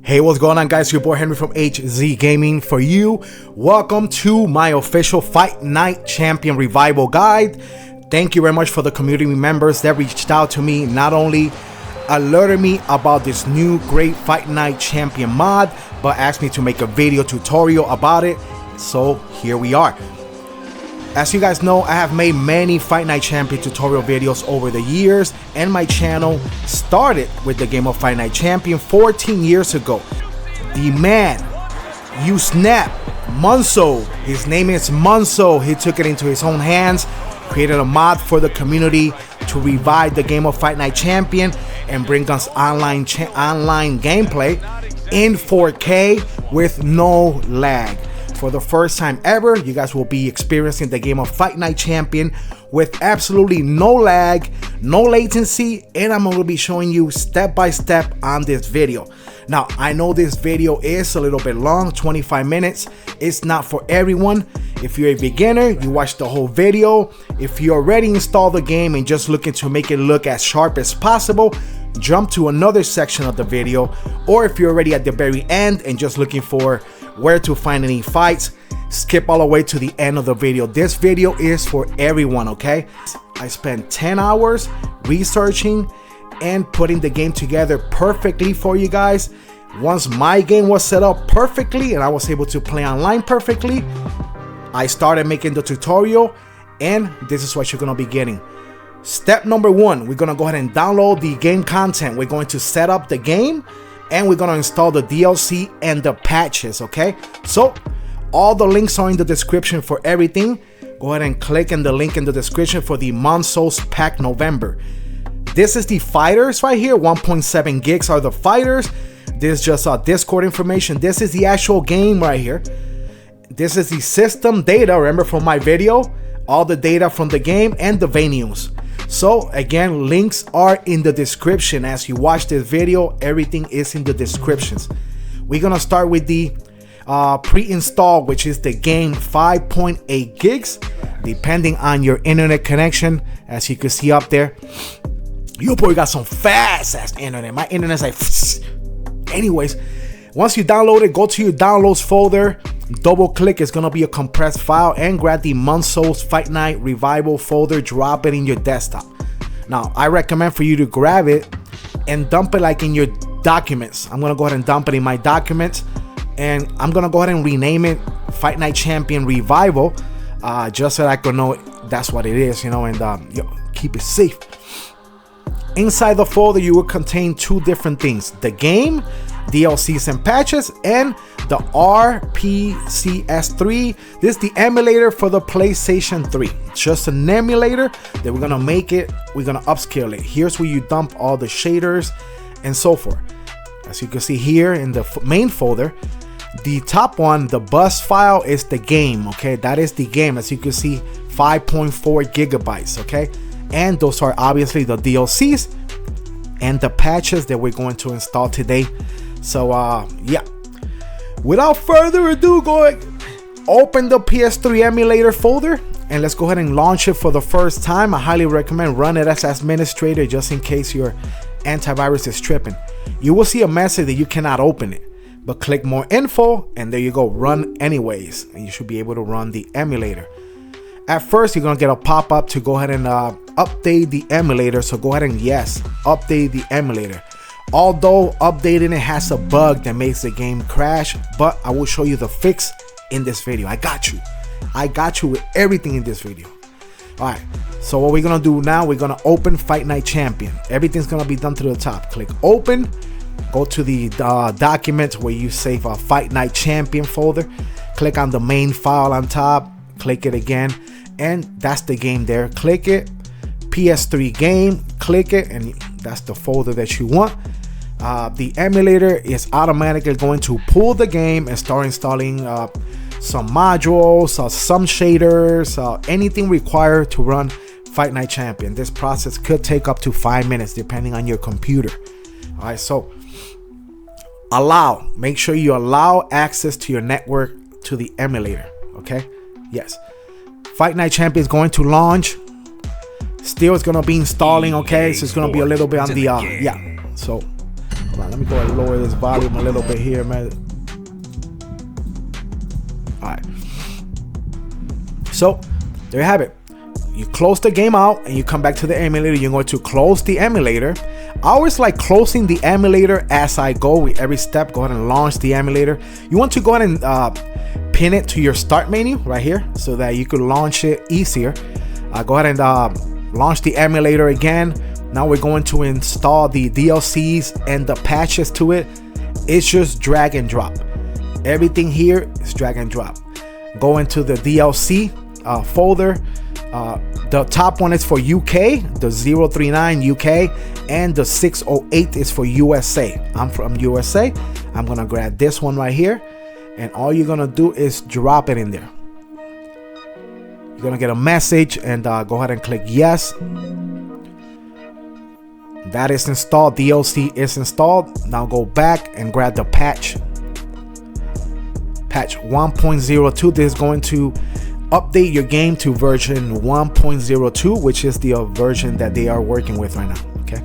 Hey, what's going on, guys? Your boy Henry from HZ Gaming for you. Welcome to my official Fight Night Champion Revival Guide. Thank you very much for the community members that reached out to me, not only alerted me about this new great Fight Night Champion mod, but asked me to make a video tutorial about it. So here we are. As you guys know, I have made many Fight Night Champion tutorial videos over the years, and my channel started with the game of Fight Night Champion 14 years ago. The man, you snap, Munso, his name is Munso. He took it into his own hands, created a mod for the community to revive the game of Fight Night Champion and bring us online gameplay in 4K with no lag. For the first time ever, you guys will be experiencing the game of Fight Night Champion with absolutely no lag, no latency, and I'm going to be showing you step by step on this video. Now, I know this video is a little bit long, 25 minutes. It's not for everyone. If you're a beginner, you watch the whole video. If you already installed the game and just looking to make it look as sharp as possible, jump to another section of the video. Or if you're already at the very end and just looking for where to find any fights, skip all the way to the end of the video. This video is for everyone, okay? I spent 10 hours researching and putting the game together perfectly for you guys. Once my game was set up perfectly and I was able to play online perfectly, I started making the tutorial, and this is what you're gonna be getting. Step number one, we're gonna go ahead and download the game content. We're going to set up the game, and we're gonna install the DLC and the patches, okay? So all the links are in the description for everything. Go ahead and click in the link in the description for the Monso's Pack November. This is the fighters right here. 1.7 gigs are the fighters. This is just Discord information. This is the actual game right here. This is the system data, remember from my video, all the data from the game and the venues. So again, links are in the description. As you watch this video, everything is in the descriptions. We're gonna start with the pre-install, which is the game 5.8 gigs, depending on your internet connection. As you can see up there, your boy got some fast ass internet. My internet's like anyways. Once you download it, go to your downloads folder, double click, it's gonna be a compressed file, and grab the Munso's Fight Night Revival folder, drop it in your desktop. Now, I recommend for you to grab it and dump it like in your documents. I'm gonna go ahead and dump it in my documents, and I'm gonna go ahead and rename it Fight Night Champion Revival, just so that I can know that's what it is, you know, and keep it safe. Inside the folder, you will contain two different things: the game, DLCs and patches, and the RPCS3. This is the emulator for the PlayStation 3. It's just an emulator that we're gonna make it, we're gonna upscale it. Here's where you dump all the shaders and so forth. As you can see here in the main folder, the top one, the bus file, is the game, okay? That is the game. As you can see, 5.4 gigabytes, okay? And those are obviously the DLCs and the patches that we're going to install today. So yeah, without further ado, go ahead, open the PS3 emulator folder, and let's go ahead and launch it for the first time. I highly recommend run it as administrator just in case your antivirus is tripping. You will see a message that you cannot open it, but click more info, and there you go, run anyways, and you should be able to run the emulator. At first, you're gonna get a pop-up to go ahead and update the emulator. So go ahead and yes, update the emulator. Although updating it has a bug that makes the game crash, but I will show you the fix in this video. I got you with everything in this video. All right, so what we're gonna do now, we're gonna open Fight Night Champion. Everything's gonna be done to the top. Click open, go to the document where you save a Fight Night Champion folder, click on the main file on top, click it again, and that's the game there. Click it, PS3 game, click it, and that's the folder that you want. The emulator is automatically going to pull the game and start installing some modules, some shaders, anything required to run Fight Night Champion. This process could take up to 5 minutes depending on your computer. All right, so make sure you allow access to your network to the emulator, okay? Yes, Fight Night Champion is going to launch. Still, it's gonna be installing, okay? So it's gonna be a little bit on the yeah. So Come on, let me go and lower this volume a little bit here, man. All right. So there you have it. You close the game out and you come back to the emulator. You're going to close the emulator. I always like closing the emulator as I go with every step. Go ahead and launch the emulator. You want to go ahead and pin it to your start menu right here so that you could launch it easier. Go ahead and launch the emulator again. Now we're going to install the DLCs and the patches to it. It's just drag and drop. Everything here is drag and drop. Go into the DLC folder. The top one is for UK, the 039 UK, and the 608 is for USA. I'm from USA. I'm gonna grab this one right here, and all you're gonna do is drop it in there. You're gonna get a message, and go ahead and click yes. That is installed. DLC is installed. Now go back and grab the patch. Patch 1.02. This is going to update your game to version 1.02, which is the version that they are working with right now. Okay,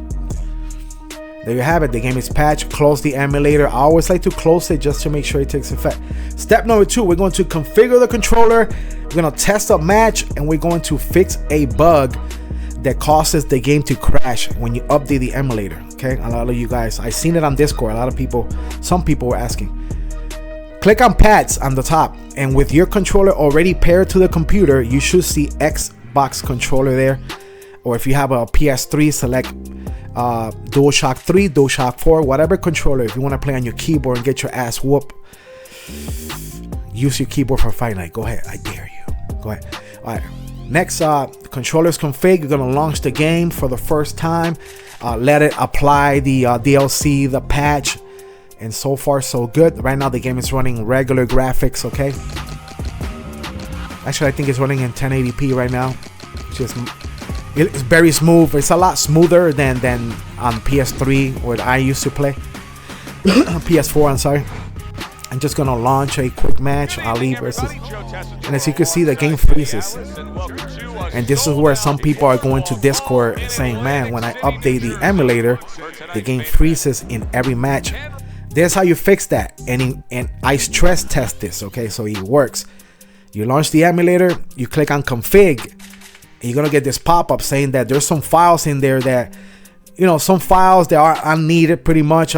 there you have it. The game is patched. Close the emulator. I always like to close it just to make sure it takes effect. Step number 2, we're going to configure the controller. We're going to test a match, and we're going to fix a bug that causes the game to crash when you update the emulator. Okay, a lot of you guys, I seen it on Discord. A lot of people, some people were asking. Click on patch on the top, and with your controller already paired to the computer, you should see Xbox controller there. Or if you have a PS3, select DualShock 3, DualShock 4, whatever controller. If you want to play on your keyboard and get your ass whooped, use your keyboard for Fight Night. Go ahead, I dare you. Go ahead. All right. Next, controller's config. You're gonna launch the game for the first time. Let it apply the DLC, the patch. And so far so good. Right now the game is running regular graphics. Okay, actually I think it's running in 1080p right now. It's very smooth. It's a lot smoother than on PS3 where I used to play. PS4, I'm sorry. I'm just gonna launch a quick match, Ali versus, and as you can see, the game freezes. And this is where some people are going to Discord saying, man, when I update the emulator, the game freezes in every match. This is how you fix that, and I stress test this. Okay, so it works. You launch the emulator, you click on config, and you're gonna get this pop-up saying that there's some files in there that, you know, some files that are unneeded pretty much.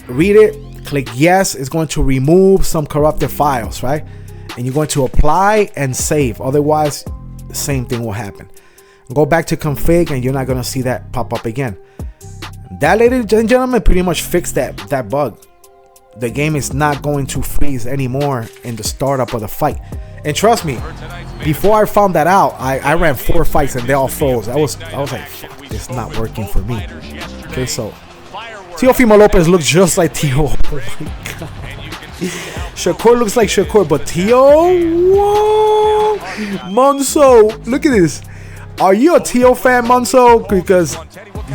Read it, click yes. It's going to remove some corrupted files, right? And you're going to apply and save. Otherwise, the same thing will happen. Go back to config, and you're not gonna see that pop up again. That, ladies and gentlemen, pretty much fixed that bug. The game is not going to freeze anymore in the startup of the fight. And trust me, before I found that out, I ran 4 fights and they all froze. I was like, fuck, this is not working for me. Okay, so Teofimo Lopez looks just like Tio. Oh my god. Shakur looks like Shakur, but Tio, whoa, Monso, look at this. Are you a Tio fan, Monso? Because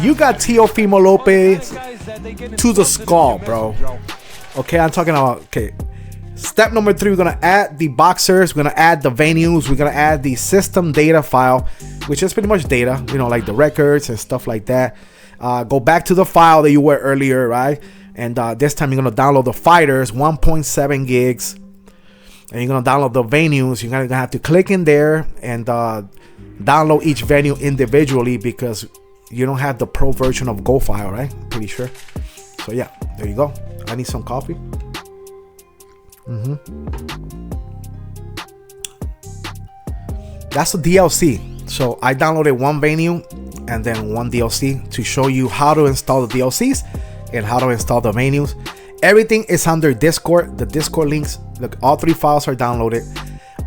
you got Teofimo Lopez to the skull, bro. Okay, I'm talking about, okay. Step number 3, we're gonna add the boxers, we're gonna add the venues, we're gonna add the system data file, which is pretty much data, you know, like the records and stuff like that. Go back to the file that you were earlier, right? And this time you're gonna download the fighters, 1.7 gigs. And you're gonna download the venues. You're gonna have to click in there and download each venue individually because you don't have the pro version of Go file, right? Pretty sure. So yeah, there you go. I need some coffee. That's the DLC. So I downloaded 1 venue and then 1 DLC to show you how to install the DLCs and how to install the menus. Everything is under Discord. The Discord links, look, all 3 files are downloaded.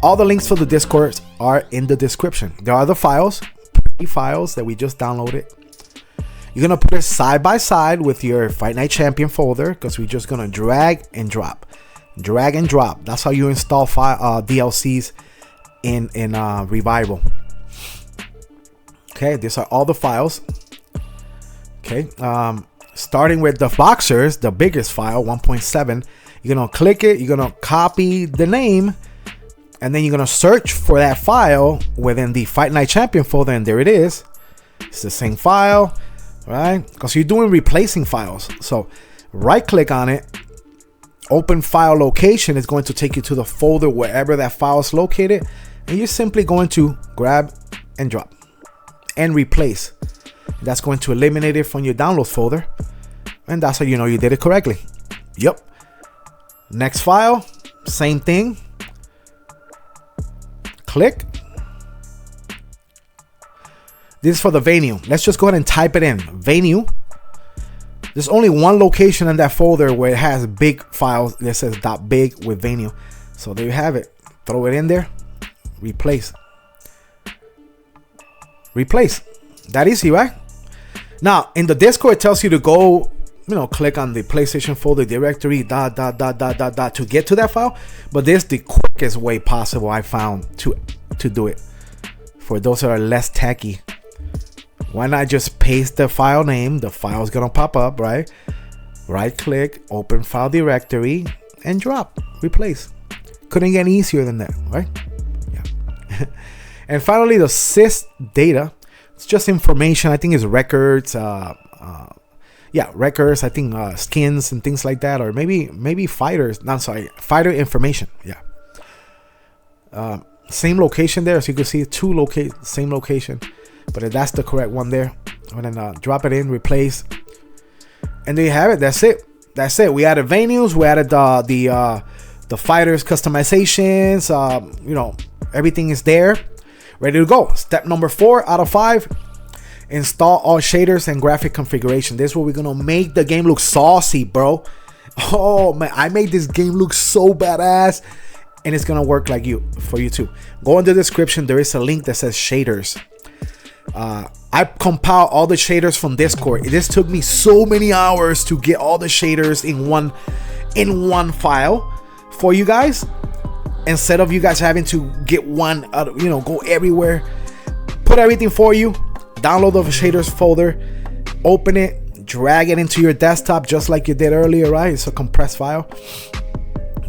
All the links for the Discord are in the description. There are the files, files that we just downloaded. You're gonna put it side by side with your Fight Night Champion folder because we're just gonna drag and drop. Drag and drop. That's how you install DLCs in Revival. Okay, these are all the files. Okay, starting with the boxers, the biggest file, 1.7. You're gonna click it. You're gonna copy the name, and then you're gonna search for that file within the Fight Night Champion folder, and there it is. It's the same file. right? Because you're doing replacing files. So right click on it, open file location is going to take you to the folder wherever that file is located, and you're simply going to grab and drop and replace. That's going to eliminate it from your download folder, and that's how you know you did it correctly. Yep. Next file, same thing. Click. This is for the venue. Let's just go ahead and type it in. Venue. There's only one location in that folder where it has big files that says .big with venue. So there you have it. Throw it in there. Replace. Replace. That easy, right? Now in the Discord, it tells you to go, click on the PlayStation folder directory, to get to that file. But this is the quickest way possible I found to do it. For those that are less techy, why not just paste the file name? The file is gonna pop up, right? Right click, open file directory, and drop, replace. Couldn't get easier than that, right? Yeah. And finally, the sys data. It's just information. I think it's records. Records. I think skins and things like that, or maybe fighters. No, sorry, fighter information. Yeah. Same location there, as you can see, same location, but that's the correct one there. And then drop it in, replace, and there you have it. That's it. We added venues. We added the fighters customizations. Everything is there, ready to go. Step number 4 out of 5. Install all shaders and graphic configuration. This is where we're gonna make the game look saucy, bro. Oh man, I made this game look so badass, and it's gonna work for you too. Go in the description. There is a link that says shaders. I compiled all the shaders from Discord. This took me so many hours to get all the shaders in one file for you guys, instead of you guys having to get one, go everywhere. Put everything for you. Download the shaders folder, open it, drag it into your desktop just like you did earlier, right? It's a compressed file.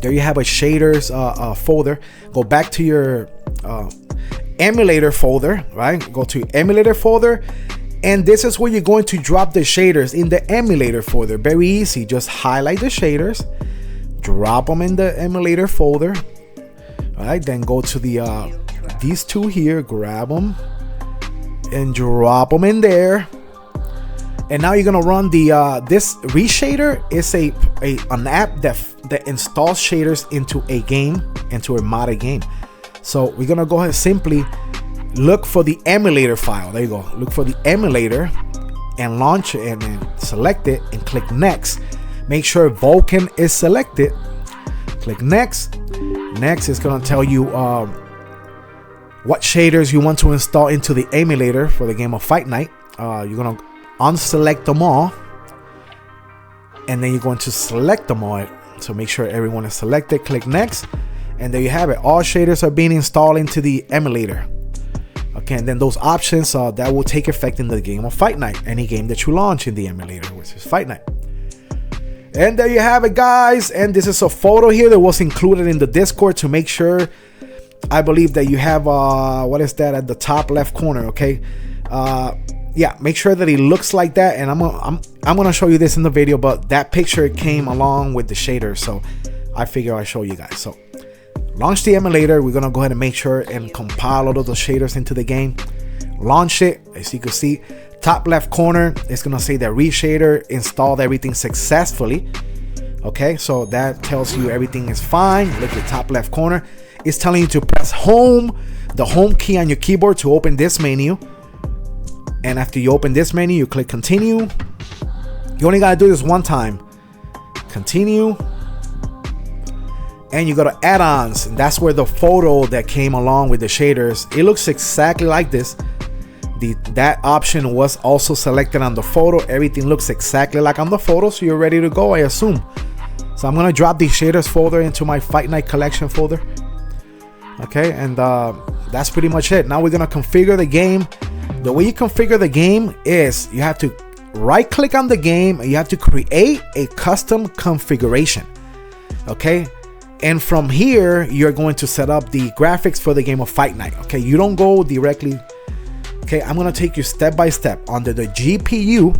There you have a shaders folder. Go back to your emulator folder, right? Go to emulator folder, and this is where you're going to drop the shaders in the emulator folder. Very easy. Just highlight the shaders, drop them in the emulator folder. All right, then go to the these two here, grab them and drop them in there. And now you're gonna run the this reshader is an app that installs shaders into a game, into a modded game. So we're gonna go ahead and simply look for the emulator file. There you go. Look for the emulator and launch it, and then select it and click next. Make sure Vulkan is selected. Click next. Next is gonna tell you what shaders you want to install into the emulator for the game of Fight Night. You're gonna unselect them all, and then you're going to select them all. So make sure everyone is selected. Click next, and there you have it. All shaders are being installed into the emulator. Okay, and then those options that will take effect in the game of Fight Night, any game that you launch in the emulator, which is Fight Night. And there you have it, guys. And this is a photo here that was included in the Discord to make sure, I believe, that you have what is that at the top left corner? Okay, yeah, make sure that it looks like that. And I'm gonna show you this in the video, but that picture came along with the shader, so I figure I'll show you guys. So launch the emulator. We're gonna go ahead and make sure and compile all of those shaders into the game. Launch it. As you can see, top left corner, it's gonna say that reshader installed everything successfully. Okay, so that tells you everything is fine. Look at the top left corner. It's telling you to press home, the home key on your keyboard, to open this menu. And after you open this menu, you click continue. You only gotta do this one time. Continue. And you go to add-ons, and that's where the photo that came along with the shaders, it looks exactly like this. That option was also selected on the photo. Everything looks exactly like on the photo, so you're ready to go, I assume. So I'm gonna drop the shaders folder into my Fight Night collection folder. Okay, and that's pretty much it. Now we're gonna configure the game. The way you configure the game is you have to right click on the game and you have to create a custom configuration. Okay, and from here you're going to set up the graphics for the game of Fight Night. Okay, you don't go directly Okay, I'm gonna take you step by step. Under the GPU,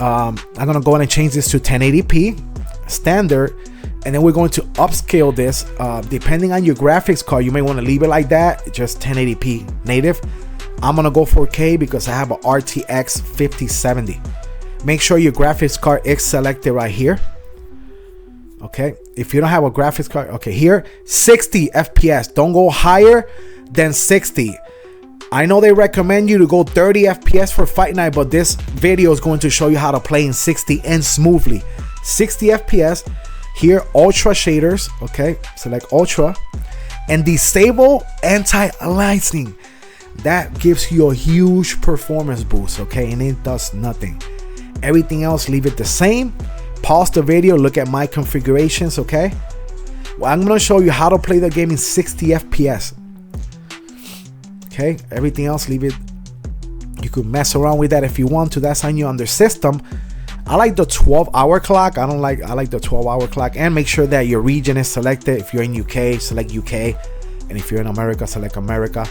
I'm gonna go ahead and change this to 1080p standard, and then we're going to upscale this. Depending on your graphics card, you may want to leave it like that, just 1080p native. I'm gonna go 4K because I have a RTX 5070. Make sure your graphics card is selected right here. Okay, if you don't have a graphics card, okay, here 60 FPS. Don't go higher than 60. I know they recommend you to go 30 FPS for Fight Night, but this video is going to show you how to play in 60 and smoothly. 60 FPS. Here, ultra shaders. Okay, select ultra and disable anti-aliasing. That gives you a huge performance boost. Okay, and it does nothing. Everything else, leave it the same. Pause the video, look at my configurations. Okay, well, I'm going to show you how to play the game in 60 FPS. Okay, everything else, leave it. You could mess around with that if you want to. That's on you under system. I like the 12-hour clock. I like the 12-hour clock. And make sure that your region is selected. If you're in UK, select UK, and if you're in America, select America.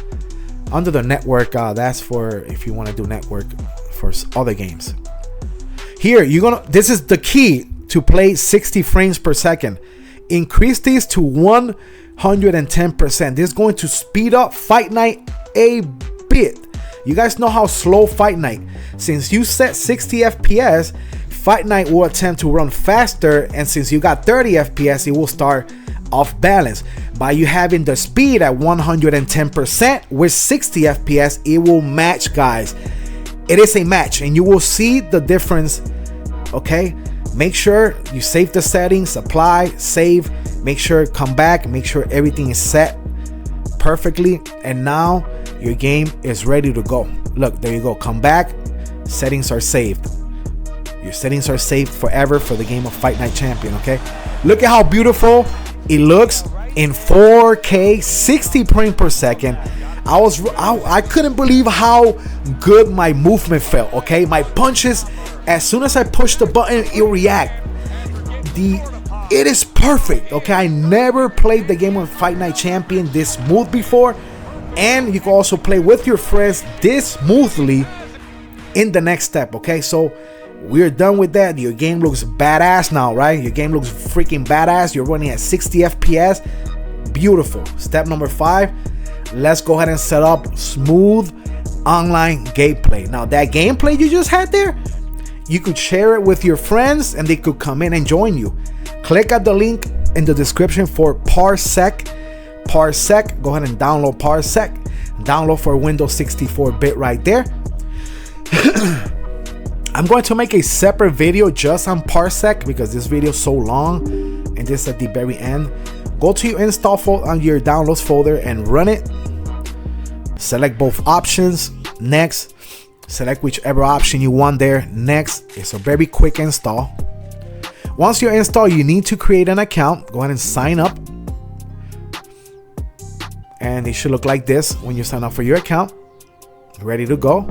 Under the network, that's for if you want to do network for other games. Here, this is the key to play 60 frames per second. Increase these to 110%. This is going to speed up Fight Night a bit. You guys know how slow Fight Night. Since you set 60 FPS, Fight Night will attempt to run faster, and since you got 30 FPS, it will start off balance. By you having the speed at 110% with 60 FPS, it will match, guys. It is a match, and you will see the difference. Okay, make sure you save the settings, apply, save, make sure come back, make sure everything is set perfectly, and now your game is ready to go. Look, there you go. Come back, settings are saved. Your settings are saved forever for the game of Fight Night Champion. Okay, look at how beautiful it looks in 4K 60 frames per second. I couldn't believe how good my movement felt. Okay, my punches, as soon as I push the button, it react. It is perfect. Okay, I never played the game of Fight Night Champion this smooth before, and you can also play with your friends this smoothly in the next step. Okay, so we're done with that. Your game looks badass now, right? Your game looks freaking badass. You're running at 60 FPS. Beautiful. Step number 5. Let's go ahead and set up smooth online gameplay. Now, that gameplay you just had there, you could share it with your friends and they could come in and join you. Click at the link in the description for Parsec. Go ahead and download Parsec. Download for Windows 64-bit right there. I'm going to make a separate video just on Parsec because this video is so long, and this at the very end. Go to your install folder on your downloads folder and run it. Select both options. Next. Select whichever option you want there. Next. It's a very quick install. Once you install, you need to create an account. Go ahead and sign up. And it should look like this when you sign up for your account. Ready to go.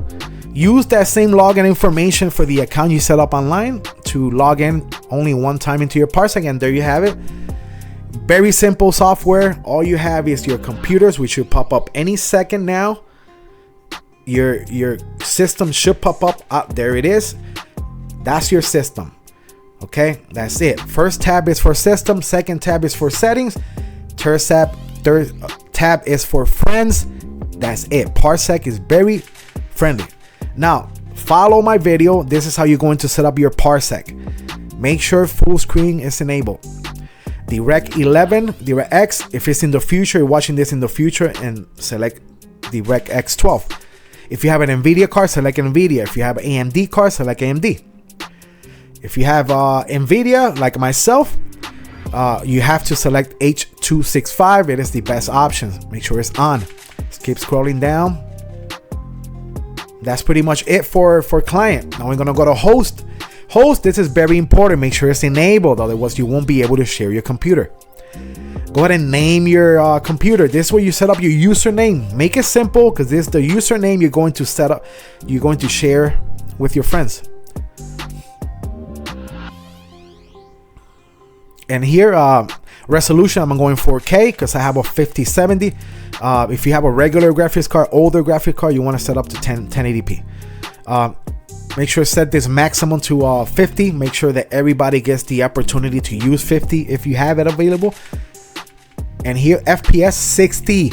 Use that same login information for the account you set up online to log in only one time into your Parsec, and there you have it. Very simple software. All you have is your computers, which should pop up any second now. Your system should pop up. There it is. That's your system. Okay, that's it. First tab is for system. Second tab is for settings. Third tab is for friends. That's it. Parsec is very friendly. Now, follow my video. This is how you're going to set up your Parsec. Make sure full screen is enabled. Direct 11, DirectX. If it's in the future, you're watching this in the future, and select DirectX 12. If you have an NVIDIA card, select NVIDIA. If you have an AMD card, select AMD. If you have NVIDIA, like myself, you have to select H.265. It is the best option. Make sure it's on. Just keep scrolling down. That's pretty much it for client. Now we're gonna go to host. Host, this is very important. Make sure it's enabled, otherwise you won't be able to share your computer. Go ahead and name your computer. This is where you set up your username. Make it simple, because this is the username you're going to set up. You're going to share with your friends. And here, resolution, I'm going 4K because I have a 5070. If you have a regular graphics card, older graphics card, you want to set up to 1080p. Make sure to set this maximum to 50. Make sure that everybody gets the opportunity to use 50 if you have it available. And here, FPS 60.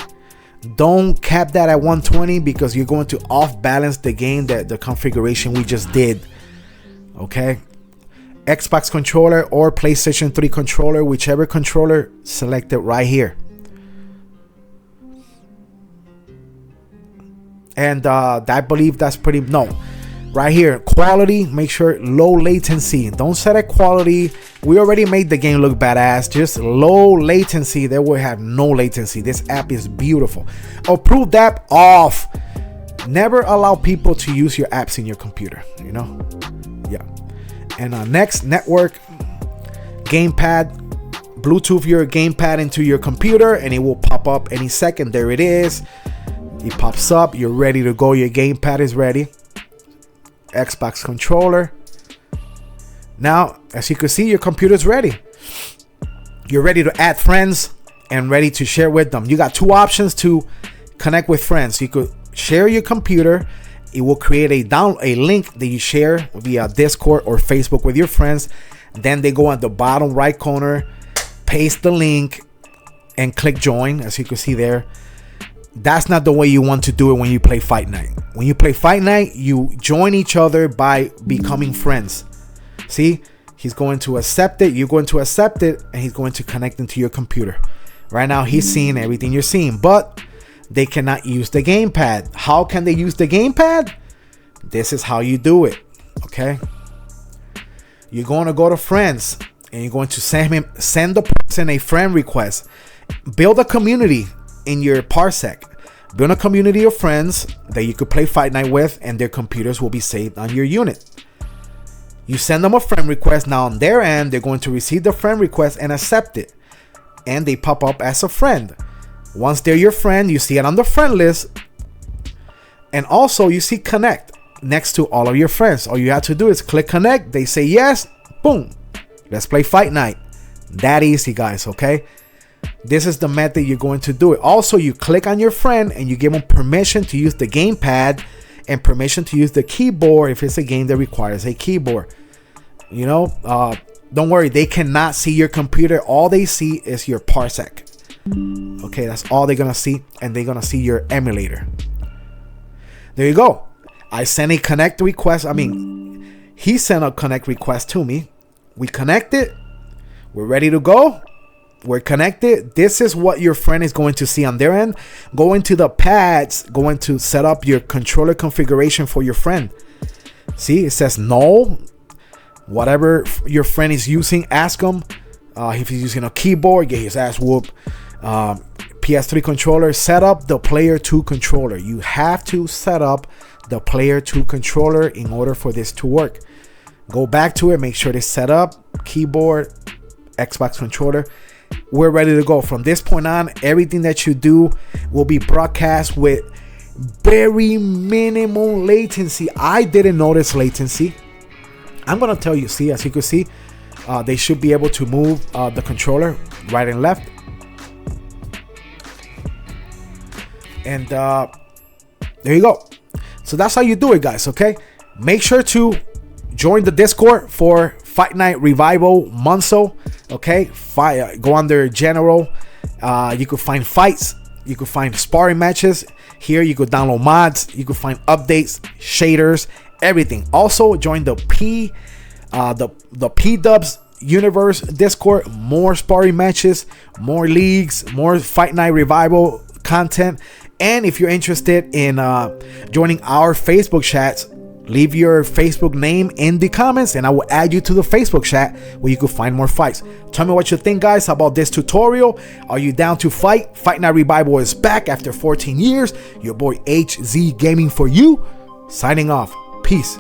Don't cap that at 120 because you're going to off balance the game, that the configuration we just did. Okay. Xbox controller or PlayStation 3 controller, whichever controller, select it right here. And I believe that's pretty, no, right here, quality, make sure low latency. Don't set a quality. We already made the game look badass. Just low latency. They will have no latency. This app is beautiful. Approved app off. Never allow people to use your apps in your computer, you know? Yeah. And next, network, gamepad. Bluetooth your gamepad into your computer and it will pop up any second. There it is. It pops up. You're ready to go. Your gamepad is ready. Xbox controller. Now, as you can see, your computer's ready. You're ready to add friends and ready to share with them. You got two options to connect with friends. You could share your computer. It will create a link that you share via Discord or Facebook with your friends. Then they go at the bottom right corner, paste the link, and click join. As you can see there. That's not the way you want to do it when you play Fight Night. When you play Fight Night, you join each other by becoming friends. See, he's going to accept it. You're going to accept it, and he's going to connect into your computer. Right now, he's seeing everything you're seeing, but they cannot use the gamepad. How can they use the gamepad? This is how you do it. Okay. You're going to go to friends, and you're going to send the person a friend request. Build a community. In your parsec, build a community of friends that you could play Fight Night with, and their computers will be saved on your unit. You send them a friend request. Now on their end, they're going to receive the friend request and accept it, and they pop up as a friend. Once they're your friend, you see it on the friend list, and also you see connect next to all of your friends. All you have to do is click connect. They say yes, boom, let's play Fight Night. That easy, guys. Okay. This is the method you're going to do it. Also, you click on your friend and you give them permission to use the gamepad and permission to use the keyboard if it's a game that requires a keyboard. You know, don't worry, they cannot see your computer. All they see is your parsec. Okay, that's all they're gonna see, and they're gonna see your emulator. There you go. I sent a connect request. He sent a connect request to me. We connected. We're ready to go. We're connected. This is what your friend is going to see on their end. Go into the pads, going to set up your controller configuration for your friend. See, it says no. Whatever your friend is using, ask him. If he's using a keyboard, get his ass whooped. PS3 controller, set up the player 2 controller. You have to set up the player 2 controller in order for this to work. Go back to it, make sure it's set up. Keyboard, Xbox controller. We're ready to go. From this point on, everything that you do will be broadcast with very minimal latency. I didn't notice latency. I'm gonna tell you. See, as you can see, they should be able to move the controller right and left. And there you go. So that's how you do it, guys. Okay, make sure to join the Discord for Fight Night Revival Monzo. Okay, go under general. You could find fights. You could find sparring matches. Here you could download mods. You could find updates, shaders, everything. Also join the P-Dubs Universe Discord. More sparring matches, more leagues, more Fight Night Revival content. And if you're interested in joining our Facebook chats, leave your Facebook name in the comments and I will add you to the Facebook chat where you can find more fights. Tell me what you think, guys, about this tutorial. Are you down to fight? Fight Night Revival is back after 14 years. Your boy HZ Gaming for you. Signing off. Peace.